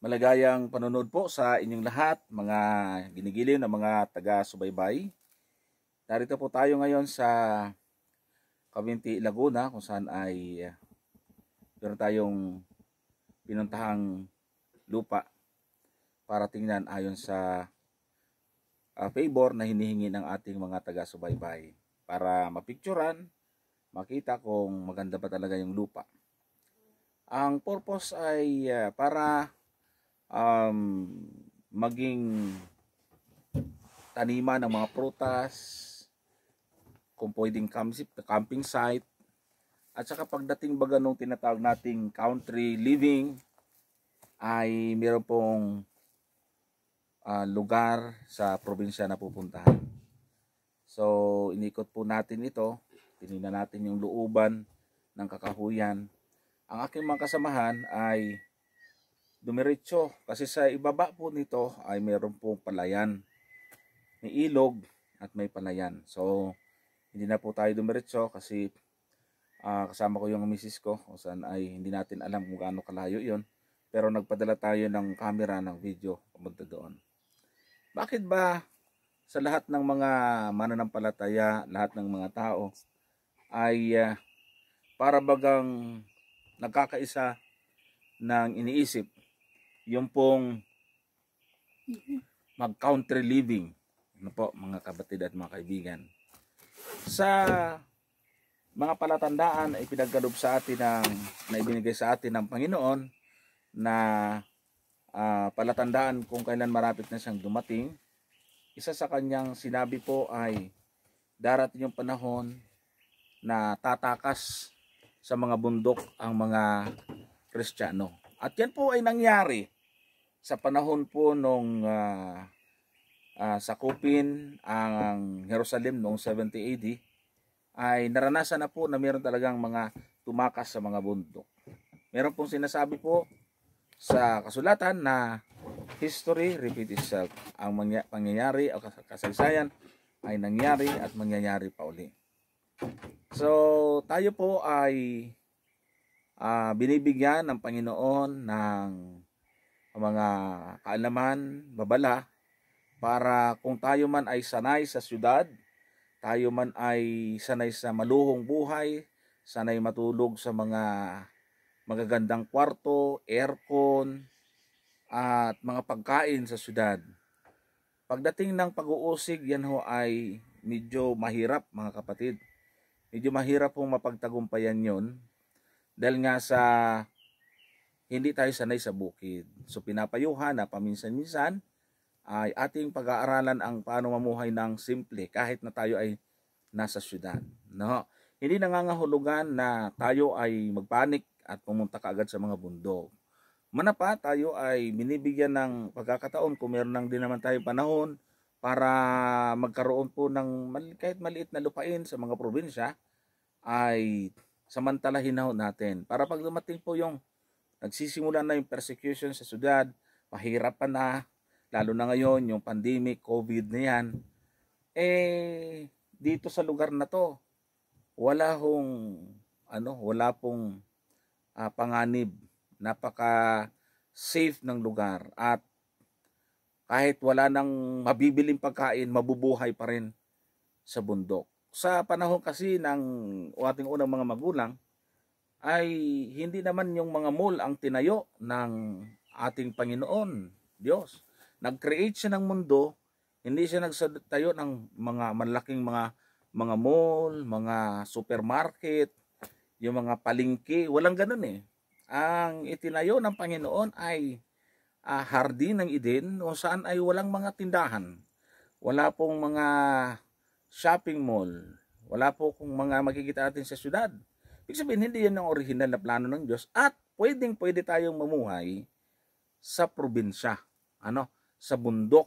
Malagayang panonood po sa inyong lahat, mga ginigiliw na mga taga-subaybay. Narito po tayo ngayon sa Cavinti, Laguna, kung saan ay meron tayong pinuntahang lupa para tingnan ayon sa favor na hinihingi ng ating mga taga-subaybay para mapicturan, makita kung maganda ba talaga yung lupa. Ang purpose ay para maging taniman ng mga prutas, kung pwedeng camping site, at saka pagdating baga nung tinatawag nating country living, ay meron pong lugar sa probinsya na pupuntahan. So, inikot po natin ito, tinignan natin yung looban ng kakahuyan. Ang aking mga kasamahan ay dumiretso kasi sa ibaba po nito ay meron pong palayan. May ilog at may palayan. So, hindi na po tayo dumiretso kasi kasama ko yung misis ko kung saan ay hindi natin alam kung gaano kalayo yon. Pero nagpadala tayo ng camera ng video pamunta doon. Bakit ba sa lahat ng mga mananampalataya, lahat ng mga tao ay para bagang nagkakaisa ng iniisip yung pong mag-country living? Ano po mga kapatid at mga kaibigan? Sa mga palatandaan ay pinagkaloob sa atin na ibinigay sa atin ng Panginoon na palatandaan kung kailan marapit na siyang dumating. Isa sa kanyang sinabi po ay darating yung panahon na tatakas sa mga bundok ang mga Kristiyano. At yan po ay nangyari sa panahon po nung sakupin ang Jerusalem noong 70 AD. Ay naranasan na po na meron talagang mga tumakas sa mga bundok. Meron pong sinasabi po sa kasulatan na history repeat itself. Ang pangyayari o kasaysayan ay nangyari at mangyayari pa uli. So tayo po ay binibigyan ng Panginoon ng mga kaalaman, babala, para kung tayo man ay sanay sa syudad, tayo man ay sanay sa maluhong buhay, sanay matulog sa mga magagandang kwarto, aircon, at mga pagkain sa syudad. Pagdating ng pag-uusig, yan ho ay medyo mahirap mga kapatid. Medyo mahirap pong mapagtagumpayan yon dahil nga sa hindi tayo sanay sa bukid. So pinapayuhan na paminsan-minsan ay ating pag-aaralan ang paano mamuhay ng simple kahit na tayo ay nasa syudad. No? Hindi nangangahulugan na tayo ay magpanik at pumunta kaagad sa mga bundok. Manapa tayo ay binibigyan ng pagkakataon kung meron lang din naman tayo panahon para magkaroon po ng kahit maliit na lupain sa mga probinsya, ay samantalahin na natin. Para pag dumating po yung nagsisimula na yung persecution sa syudad, mahirapan na, lalo na ngayon yung pandemic, COVID na yan, dito sa lugar na to, wala pong panganib. Napaka safe ng lugar at kahit wala nang mabibiling pagkain, mabubuhay pa rin sa bundok. Sa panahon kasi ng ating unang mga magulang, ay hindi naman yung mga mall ang tinayo ng ating Panginoon Diyos. Nag-create siya ng mundo, hindi siya nagtayo ng mga malaking mga mall, mga supermarket, yung mga palengke, walang ganun eh. Ang itinayo ng Panginoon ay hardin ng Eden, o saan ay walang mga tindahan. Wala pong mga shopping mall. Wala po kung mga makikita natin sa syudad. Ibig sabihin, hindi yan ang original na plano ng Diyos. At pwede tayong mamuhay sa probinsya, sa bundok.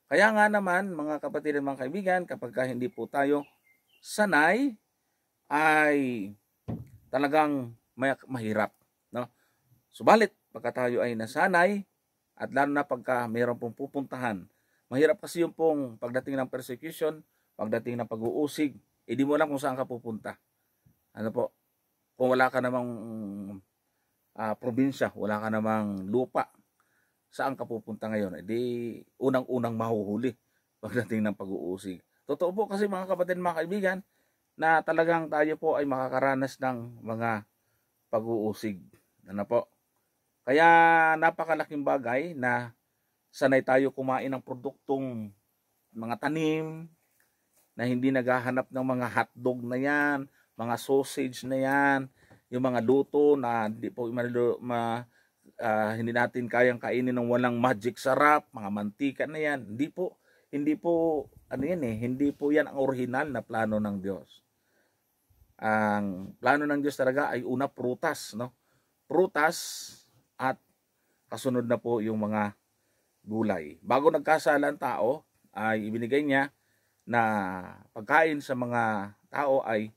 Kaya nga naman, mga kapatid at mga kaibigan, kapag hindi po tayo sanay, ay talagang mahirap. No? Subalit, pagka tayo ay nasanay, at lalo na pagka mayroon pong pupuntahan, mahirap kasi yung pong pagdating ng persecution, pagdating ng pag-uusig, di mo alam kung saan ka pupunta. Kung wala ka namang probinsya, wala ka namang lupa, saan ka pupunta ngayon? Di unang-unang mahuhuli pagdating ng pag-uusig. Totoo po kasi mga kapatid, mga kaibigan, na talagang tayo po ay makakaranas ng mga pag-uusig. Ano po? Kaya napakalaking bagay na sanay tayo kumain ng produktong mga tanim, na hindi naghahanap ng mga hotdog na yan, mga sausage na yan, yung mga luto na hindi po hindi natin kayang kainin ng walang magic sarap, mga mantika na yan. Hindi po ano yan hindi po yan ang original na plano ng Diyos. Ang plano ng Diyos talaga ay una prutas, no? Prutas at kasunod na po yung mga gulay. Bago nagkasala ang tao, ay ibinigay niya na pagkain sa mga tao ay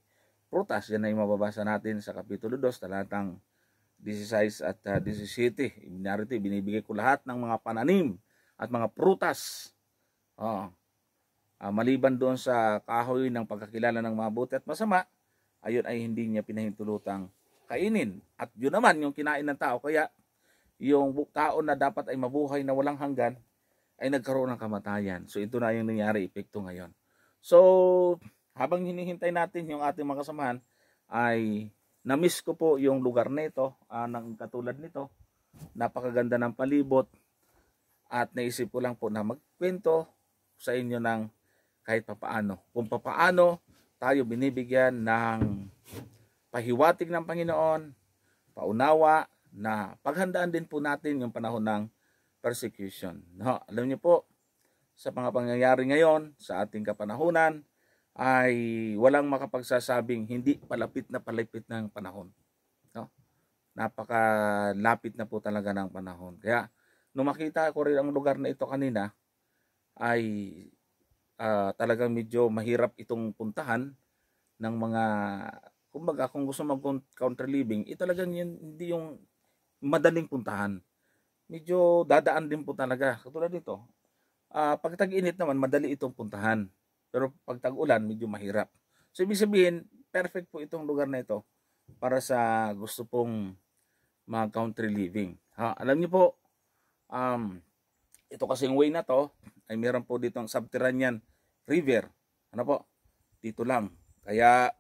prutas. Yan ay mababasa natin sa Kapitulo 2, talatang 16 at 17. Narito, binibigay ko lahat ng mga pananim at mga prutas. Maliban doon sa kahoy ng pagkakilala ng mabuti at masama, ayon ay hindi niya pinahintulutang kainin. At yun naman yung kinain ng tao. Kaya yung tao na dapat ay mabuhay na walang hanggan ay nagkaroon ng kamatayan. So ito na yung nangyari, epekto ngayon. So habang hinihintay natin yung ating mga kasamahan, ay na-miss ko po yung lugar nito, ng katulad nito. Napakaganda ng palibot at naisip ko lang po na magkwento sa inyo ng kahit papaano. Kung papaano tayo binibigyan ng pahiwatig ng Panginoon, paunawa, na paghandaan din po natin yung panahon ng persecution. No, alam niyo po, sa mga pangyayari ngayon, sa ating kapanahunan, ay walang makapagsasabing hindi palapit ng panahon. No? Napakalapit na po talaga ng panahon. Kaya, nung makita ko rin ang lugar na ito kanina, ay talagang medyo mahirap itong puntahan ng mga, kumbaga kung gusto mag-country living, talagang hindi yung madaling puntahan. Medyo dadaan din po talaga. Katulad nito, pag tag-init naman, madali itong puntahan. Pero pag tag-ulan, medyo mahirap. So ibig sabihin, perfect po itong lugar na ito para sa gusto pong mag-country living. Alam niyo po, ito kasing way na to, ay meron po ditong subterranean river. Ano po? Dito lang. Kaya,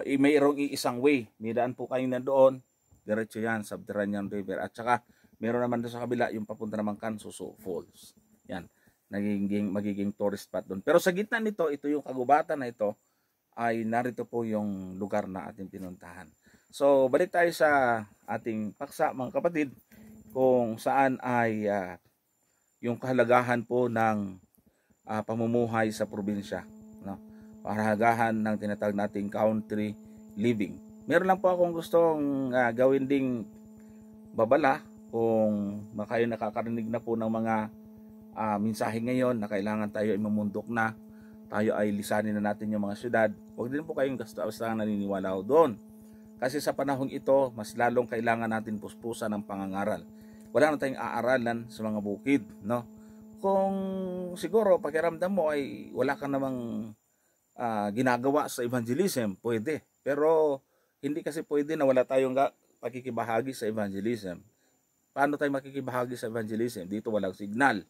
mayroong iisang way. May daan po kayo na doon. Diretso yan, subterranean river. At saka, meron naman doon sa kabila, yung papunta naman Cansuso Falls. Yan. Magiging tourist spot doon. Pero sa gitna nito, ito yung kagubatan na ito, ay narito po yung lugar na ating pinuntahan. So, balik tayo sa ating paksa, mga kapatid, kung saan ay yung kahalagahan po ng pamumuhay sa probinsya. No? Kahalagahan ng tinatawag nating country living. Meron lang po akong gustong gawin ding babala kung kayo nakakarinig na po ng mga mensahe ngayon na kailangan tayo ay mamundok na, tayo ay lisanin na natin yung mga syudad. Huwag din po kayong basta naniniwala doon. Kasi sa panahong ito, mas lalong kailangan natin puspusan ng pangangaral. Wala na tayong aaralan sa mga bukid, no? Kung siguro pakiramdam mo ay wala ka namang ginagawa sa evangelism, pwede. Pero hindi kasi pwede na wala tayong pakikibahagi sa evangelism. Paano tayo makikibahagi sa evangelism? Dito walang signal.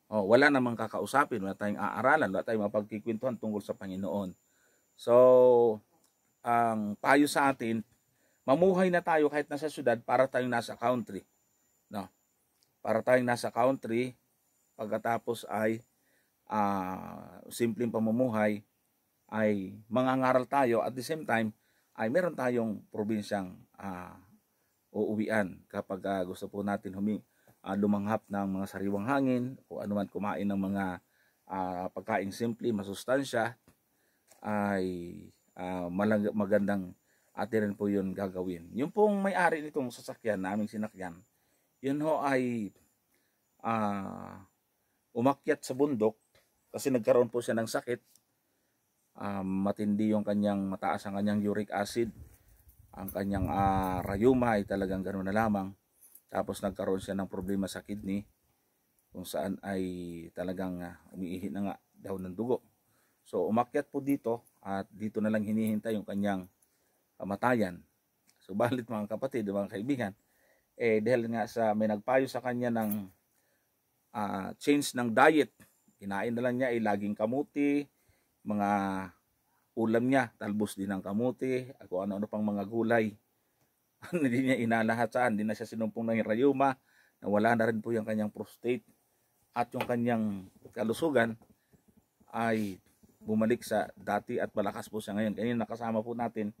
Wala namang kakausapin, wala tayong aaralan, wala tayong mapagkikwentuhan tungkol sa Panginoon. So, ang payo sa atin, mamuhay na tayo kahit nasa syudad para tayong nasa country. No? Para tayong nasa country, pagkatapos ay simpleng pamumuhay, ay mangangaral tayo, at the same time ay meron tayong probinsyang uuwian kapag gusto po natin lumanghap ng mga sariwang hangin o anuman, kumain ng mga pagkain simple, masustansya, ay magandang atin rin po yun gagawin. Yung pong may-ari nitong sasakyan, naming sinakyan, yun ho ay umakyat sa bundok kasi nagkaroon po siya ng sakit. Matindi yung kanyang, mataas ang kanyang uric acid, ang kanyang rayuma ay talagang gano'n na lamang. Tapos nagkaroon siya ng problema sa kidney, kung saan ay talagang umiihi na nga daw ng dugo. So umakyat po dito at dito na lang hinihintay yung kanyang kamatayan. So balit mga kapatid, mga kaibigan, dahil nga sa may nagpayo sa kanya ng change ng diet. Kinain na lang niya laging kamuti, mga ulam niya, talbos din ng kamuti, ako ano-ano pang mga gulay. Hindi niya inalahat saan, hindi na siya sinumpong ng rayuma, nawala na rin po yung kanyang prostate at yung kanyang kalusugan ay bumalik sa dati at malakas po siya ngayon. Ngayon nakasama po natin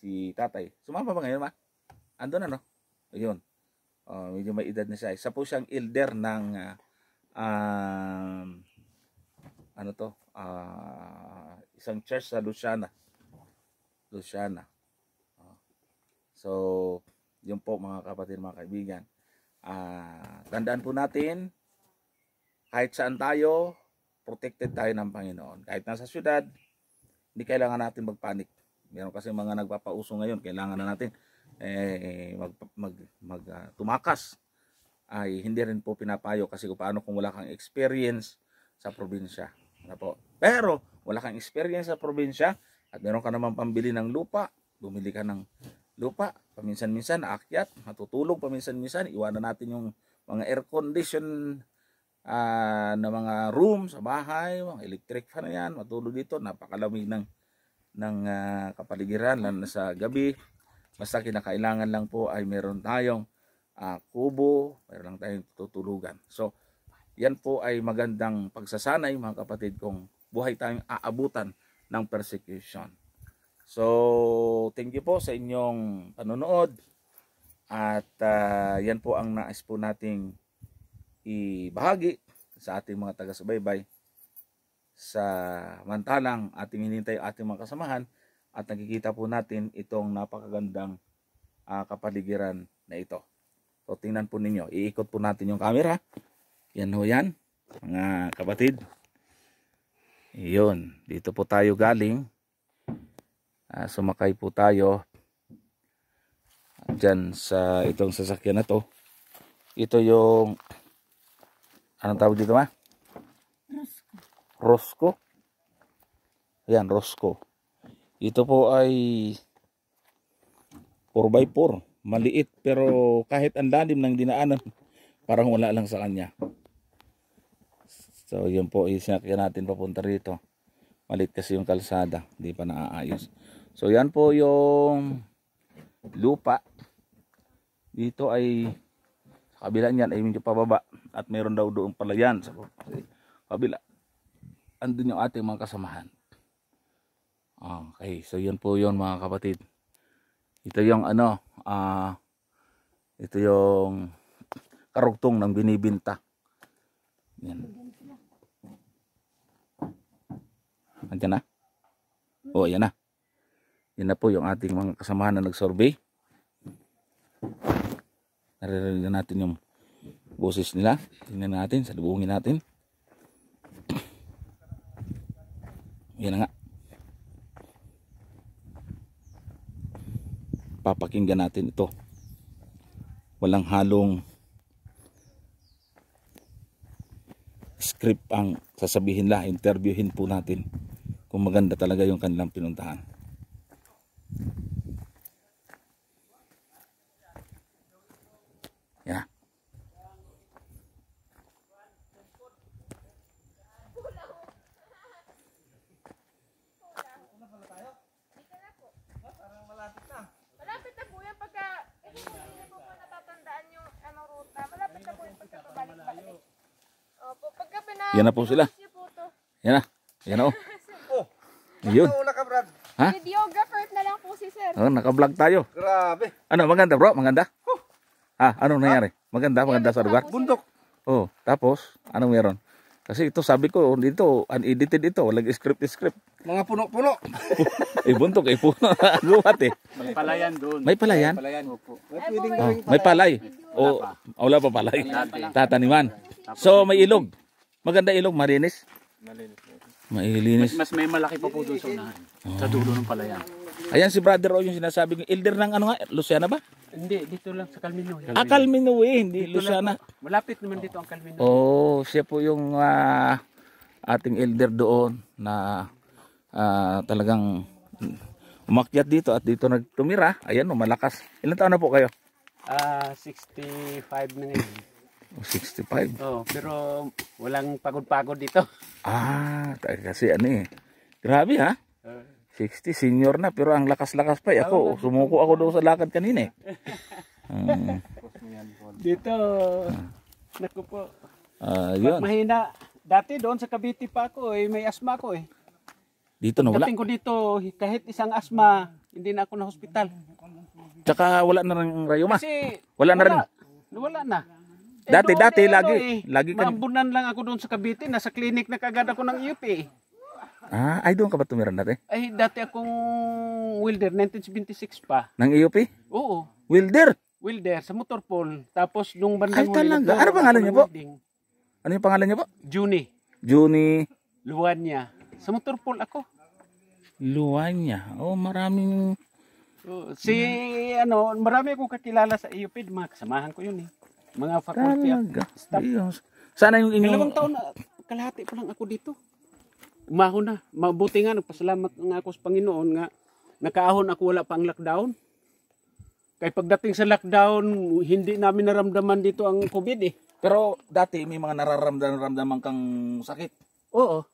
si tatay. Sumama ba ngayon, ma? Ando na, no? Ayun. Medyo may edad na siya. Isa po siyang elder ng isang church sa Luciana. So, yun po mga kapatid, mga kaibigan. Tandaan po natin, kahit saan tayo, protected tayo ng Panginoon. Kahit nasa syudad, hindi kailangan natin magpanik. Meron kasi mga nagpapauso ngayon, kailangan na natin tumakas. Ay hindi rin po pinapayo kasi kung wala kang experience sa probinsya. Ano po? Pero wala kang experience sa probinsya at meron ka naman pambili ng lupa, bumili ka ng lupa, paminsan-minsan aakyat, matutulog paminsan-minsan, iwanan natin yung mga air condition na mga room sa bahay, mga electric fan na yan, matulog dito, napakalamig ng kapaligiran lalo na sa gabi. Basta kinakailangan lang po ay meron tayong kubo, meron lang tayong tutulugan. So, yan po ay magandang pagsasanay mga kapatid kung buhay tayong aabutan ng persecution. So, thank you po sa inyong panonood at yan po ang nais po nating ibahagi sa ating mga taga-subaybay sa mantalang ating hinintay ating mga kasamahan at nakikita po natin itong napakagandang kapaligiran na ito. So, tingnan po ninyo. Iikot po natin yung camera. Yan ho yan, mga kapatid. Iyon. Dito po tayo galing. Sumakay po tayo dyan sa itong sasakyan na to. Ito yung anong tawag dito, ma? Rosco. Ayan, Rosco. Ito po ay 4x4. Maliit pero kahit ang lalim ng dinaanan, parang wala lang sa kanya. So yun po, isinakyan natin papunta rito. Maliit kasi yung kalsada, hindi pa naaayos. So yan po yung lupa. Dito ay sa kabila niyan ay medyo pababa at mayroon daw doon pala yan sa kabila. Andun yung ating mga kasamahan. Okay, so yun po yun mga kapatid. Ito yung ito yung karugtong ng binibinta. Yan. Andiyan na? Oh, yan na. Yan na po yung ating mga kasamahan na nag-survey. Naririnig na natin yung boses nila. Tingnan natin, salubungin natin. Yan na nga. Papakinggan natin ito. Walang halong script ang sasabihin lang. Interviewin po natin kung maganda talaga yung kanilang pinuntahan. Yeah. Malapit na po yan pagka hindi po natatandaan yung ruta. Malapit na po yung pagkabalik-balik. Opo, pagka Yan na po sila. Yan na. Yan na, oh. Ayun. Ha? Videographer na lang po si sir. Oh, naka-vlog tayo. Grabe. Ano, maganda bro? Maganda? Anong nangyari? Maganda sa lugar? Bundok. Oh, tapos, anong meron? Kasi ito, sabi ko, dito, unedited ito. Walang script. Mga puno-puno. Buntok, puno. Guwat eh. May palayan doon. May palayan? Palayan po. May palay. Wala pa palay. Tataniman. So, may ilog. Maganda ilog, marinis. Malinis po. Mailinis. Mas may malaki pa po doon sa unahan. Sa dulo ng palayan. Ayan si Brother O yung sinasabi ng elder ng ano nga, Luciana ba? Hindi, dito lang sa Calmino. Calmino hindi Luciana. Malapit naman dito ang Calmino. Oh, siya po yung ating elder doon na talagang umakyat dito at dito nagtumira. Ayan, malakas. Ilan taon na po kayo? 65 na ngayon. 65. Oh, pero walang pagod-pagod dito. Kasi ano eh. Grabe ha. 60, senior na, pero ang lakas-lakas pa. Ako, sumuko ako doon sa lakad kanina eh. Dito, naku po. Yun. Mahina. Dati doon sa Cavite pa ako may asma ako eh. Dito na wala. Dating ko dito, kahit isang asma, hindi na ako na hospital. Tsaka wala na rin rayuma. Kasi Wala na rin. Wala na. Dati, doon, lagi ka. maambunan lang ako doon sa Cavite, nasa clinic na kagad ako ng UP. Ay doon ka ba tumira dati? Ay, dati akong welder, 1976 pa. Nang IOP? Oo, Wilder. welder sa motorpool. Tapos nung bandang Ay, talaga? Ano pangalan niya po? Ano yung pangalan niya po? Juni, Juni Luanya. Sa motorpool ako. Luanya. Maraming... Marami akong kakilala sa UP, mga kasamahan ko yun eh. Mga faculty staff. Sana yung inyong... Dalawang taon na, kalahati pa lang ako dito. Umahon na. Mabuti nga, nagpasalamat nga ako sa Panginoon nga nakaahon ako, wala pa ang lockdown. Kaya pagdating sa lockdown, hindi namin naramdaman dito ang COVID eh. Pero dati may mga nararamdaman kang sakit. Oo.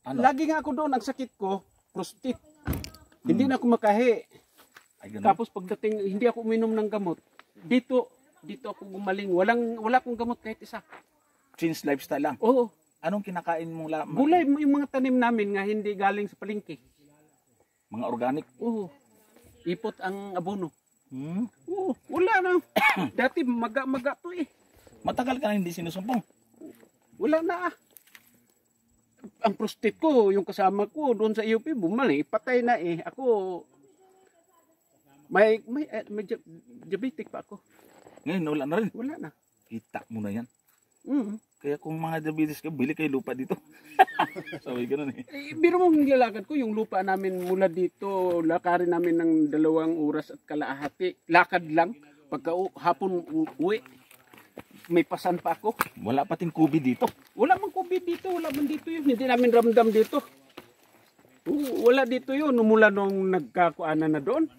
Ano? Lagi nga ako doon, ang sakit ko, prostate. Hindi na ako makahi. Ay, ganun. Tapos pagdating, hindi ako uminom ng gamot. Dito ako gumaling. Wala akong gamot kahit isa. Change lifestyle lang. Oo. Anong kinakain mong Gulay, yung mga tanim namin nga hindi galing sa palengke. mga organic? Oo. Ipot ang abono. Hmm? Oo, wala na. Dati maga to eh. Matagal ka na hindi sinusumpong. Wala na ah. Ang prostate ko, yung kasama ko doon sa UP, bumalik, patay na eh. Ako, may diabetic pa ako. Ngayon, wala na rin. Wala na. Kita mo na yan. Mm. Kaya kung mga diabetes ka, bili kayo lupa dito. Sabi ganun eh. Biro mo nilalakad ko, yung lupa namin mula dito, lakarin namin ng 2 oras at kalahati. Lakad lang. Pagka hapon uwi, may pasan pa ako. Wala pating COVID dito. Wala mang COVID dito, wala man dito yun. Hindi namin ramdam dito. Wala dito yun, mula nung nagkakuanan na doon.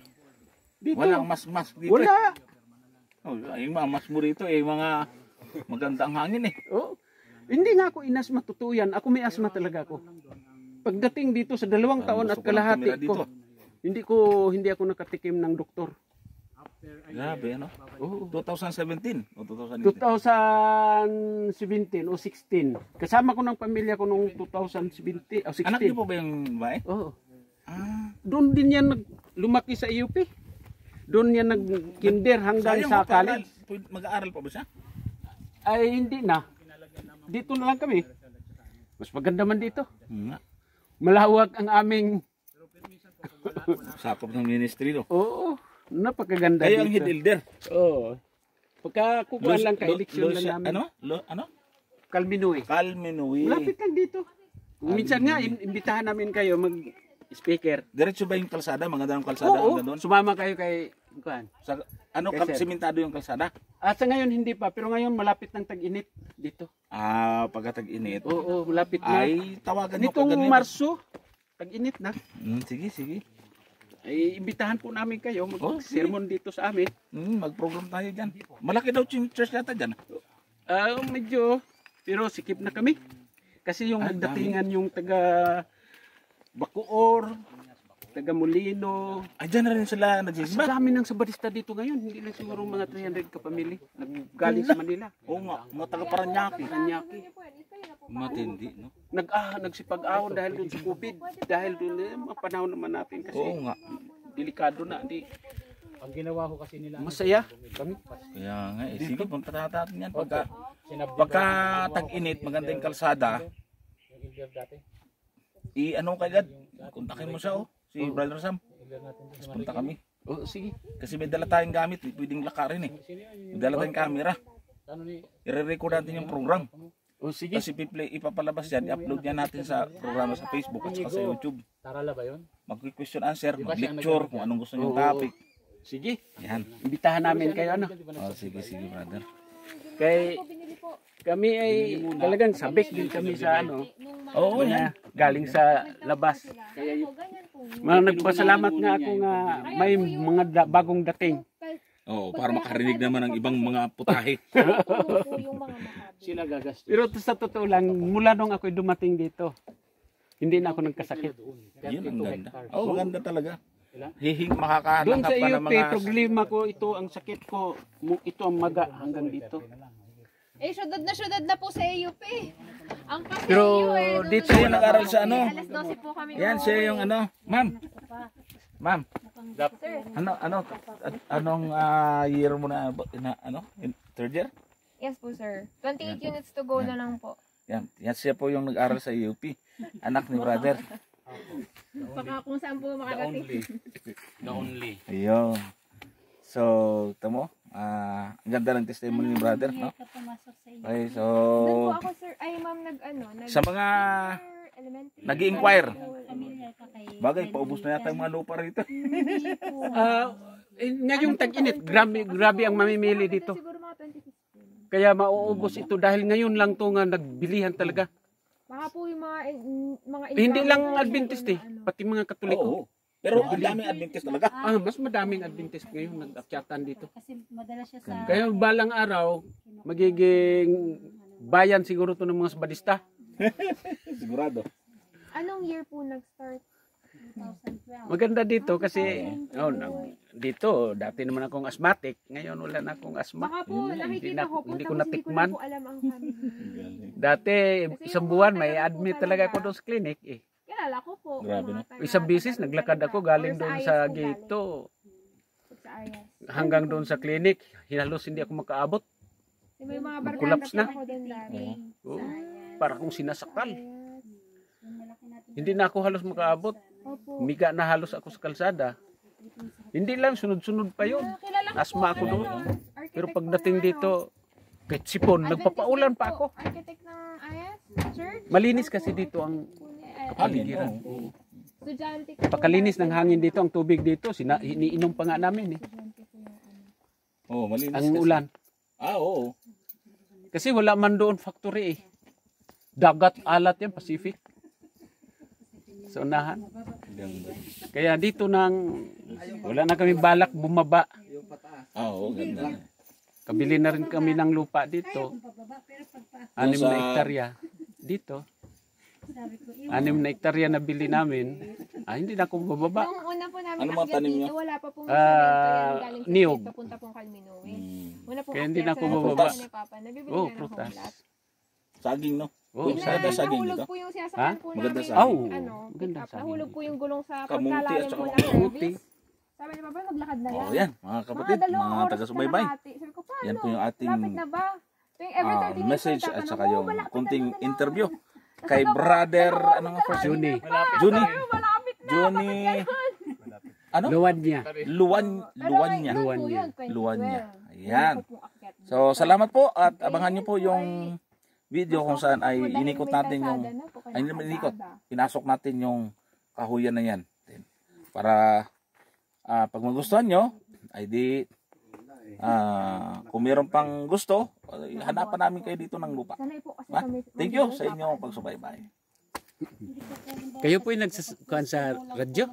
Dito. Walang mas dito. Wala. Yung mga mas mo rito mga maganda ang hangin eh. Oh. Hindi nga ako inasma, totoo yan. Ako may asma talaga ako. Pagdating dito sa 2 taon at kalahati ko, hindi ako nakatikim ng doktor. Grabe ano? Oh. 2017 o 2018? 2017 o 16. Kasama ko ng pamilya ko nung 2017 o 16. Anak niyo po ba yung bae? Oo. Doon din yan lumaki sa UP. Doon yan nag-kinder hanggang sa college. Mag-aaral pa ba siya? Ay hindi na. Dito na lang kami. Mas maganda man dito. Malawak ang aming sakop ng ministry do. Oo. Napakaganda Kayo dito. ang head elder. Oo. Pagka kukuha lang ka, eleksyon lang namin. Ano? Kalminoy. Kalminoy. Malapit lang dito. Minsan nga, imbitahan namin kayo mag-speaker. Diretso ba yung kalsada? Mga ganong kalsada Oo, hanggang doon? sumama kayo kay Kuan. Simentado yung kalsada? At sa ngayon hindi pa, pero ngayon malapit ng tag-init dito. Pagka tag-init. Oo, malapit na. Ay, tawagan nyo Nitong Marso, tag-init na. Sige. Ay, imbitahan po namin kayo mag-sermon dito sa amin. Mag-program tayo dyan. Malaki daw yung church yata dyan. Medyo, pero sikip na kami. Kasi yung nagdatingan yung taga Bacoor, taga Molino. Ay, dyan na rin sila Sa nagsisimba. dami ng sabadista dito ngayon, hindi lang siguro mga 300 kapamilya. Naggaling sa Manila. Oo nga, mga taga Paranaque. Paranaque. Matindi, no? Nagsipag-awon dahil doon sa COVID. Dahil doon, mga panahon naman natin kasi Oo nga. delikado na. Ang ginawa ko kasi nila, Masaya kami. Kaya nga, sige, punta natin yan. Pagka tag-init, maganda yung kalsada, yung elder dati, ano kagad, kontakin mo siya, si Brother Sam. elder natin dun. Tapos punta kami. Oo, sige. Kasi may dala tayong gamit, pwedeng lakarin eh. May dala tayong camera. Ano ni, I-record natin yung program. Oo, sige. Kasi ipapalabas yan, i-upload yan natin sa programa sa Facebook at saka sa YouTube. Tarala ba yun? Mag-question answer, mag-lecture, kung anong gusto niyong topic. Sige. Yan. Imbitahan namin kayo, ano? Sige, brother. Kay kami ay talagang sabik din kami sa Oo, yan. galing sa labas. Kaya nagpasalamat nga ako nga may mga bagong dating. Oo, para makarinig naman ng ibang mga putahe. Puno po yung mga makabi. Sila gagastos. Pero sa totoo lang, mula nung ako'y dumating dito, hindi na ako nagkasakit. Yun ang ganda. Oo, maganda talaga. Ilan? Makakahanap Doon sa ka ng UP, mga... problema ko ito, ang sakit ko, ito ang maga hanggang dito. Eh, syudad na po sa AUP. Ang kasi Pero nung dito siya nag-aral sa ano? Alas 12 po kami. Yan, siya yung ano. Ma'am, Sir. anong year mo na, third year? Yes po, sir. 28 units to go na lang po. Yan siya po yung nag-aral sa UP. Anak ni brother. Baka kung saan po makarating. The only. Ayun. So, tamo, ang ganda ng testimony ni brother, no? Okay, so, Doon po ako, sir. Ay, ma'am, sa mga elementary. nag-i-inquire, Elementary. bagay, paubos na yata yung mga lupa rito. Ngayong tag-init, grabe ang mamimili dito. Siguro mga 2015. Kaya mauubos ito dahil ngayon lang to nga nagbilihan talaga. Baka po yung mga Hindi lang income, Adventist yung eh, pati mga Katoliko. Oo. Pero ang daming Adventist talaga. Mas madaming Adventist ngayon nag-akyatan dito. Kasi madala siya sa Kaya balang araw, magiging bayan siguro to ng mga Sabadista. Sigurado. Anong year po nag-start? 2012. Maganda dito kasi dito dati naman akong asthmatic, ngayon wala na akong asthma. Baka po, nakikita ko po, hindi ko tapos hindi ko natikman. na po alam ang family. Dati Kasi isang yung buwan mga may taga po admit talaga. talaga ako doon sa clinic eh. Kilala ko po. Grabe, mga no? taga- Isang bisis taga- naglakad ako taga- galing or doon IS sa po gito galing. Sa IS. hanggang doon sa clinic. Halos hindi ako makaabot. Kasi may mga barkada Collapse po na. ako doon dati. Oh, Sa para kung sinasakal. IS. Hindi na ako halos makaabot. Opo. Miga na halos ako sa kalsada. Hindi lang sunod-sunod pa yun. Kilala ko Asma ako po, doon. architect Pero po pagdating ng dito, kahit sipon, Adventist nagpapaulan din pa po. ako. Architect ng IS Church. Malinis kasi dito ang Kapaligiran. Estudyante ko. pakalinis ng hangin dito, ang tubig dito. Iniinom pa nga namin eh. Oo, malinis Ang kasi. ulan. Oo. Kasi wala man doon factory eh. Dagat, alat yan, Pacific. Sa unahan. Ganda. Kaya dito nang wala na kami balak bumaba. Oo, ganda. Kabili na rin kami ng lupa dito. 6 na hektarya. Dito. 6 na hektarya na bili namin. Hindi na ako bababa. Nung una po namin Ano mga akyat tanim dito, nyo? wala pa pong semento yan galing sa niyog. Quezon, papunta pong Calminoe. Hmm. Una pong Kaya hindi na akyat ako sa bababa. ni Papa. Nabibili Oh, na ng prutas. home lot. Saging, no? Oh, Yun Maganda na, saging nahulog dito. po yung Ha? sinasakyan po Maganda namin. saging. Ano, Maganda pick up. saging. Nahulog po yung gulong sa Kamuti at pagkalalim saka po ng kamuti. service. Sabi ni Papa, naglakad na lang. Oo, yan. Mga kapatid, dalawang mga oras taga-subaybay. kalahati. Sabi ko, paano? Yan po yung ating Lapit na ba? Tuwing every 30 minutes message tatanong, at saka "Oh, yung malapit na kunting doon na lang." interview kay brother, ano nga first? Juni. Juni. Sabi ko, malapit na. Juni. Ano? Luwad niya. Luwan Luwan niya. Luwan niya. Luwan niya. Ayan. So, salamat po at abangan niyo po yung video kung saan ay inikot natin yung hindi naman inikot. Pinasok natin yung kahuyan na yan. Para pag magustuhan nyo, ay di kung meron pang gusto, hanapan namin kayo dito ng lupa. Ha? Thank you sa inyong pagsubaybay. Kayo po yung nagsasakuan sa radyo?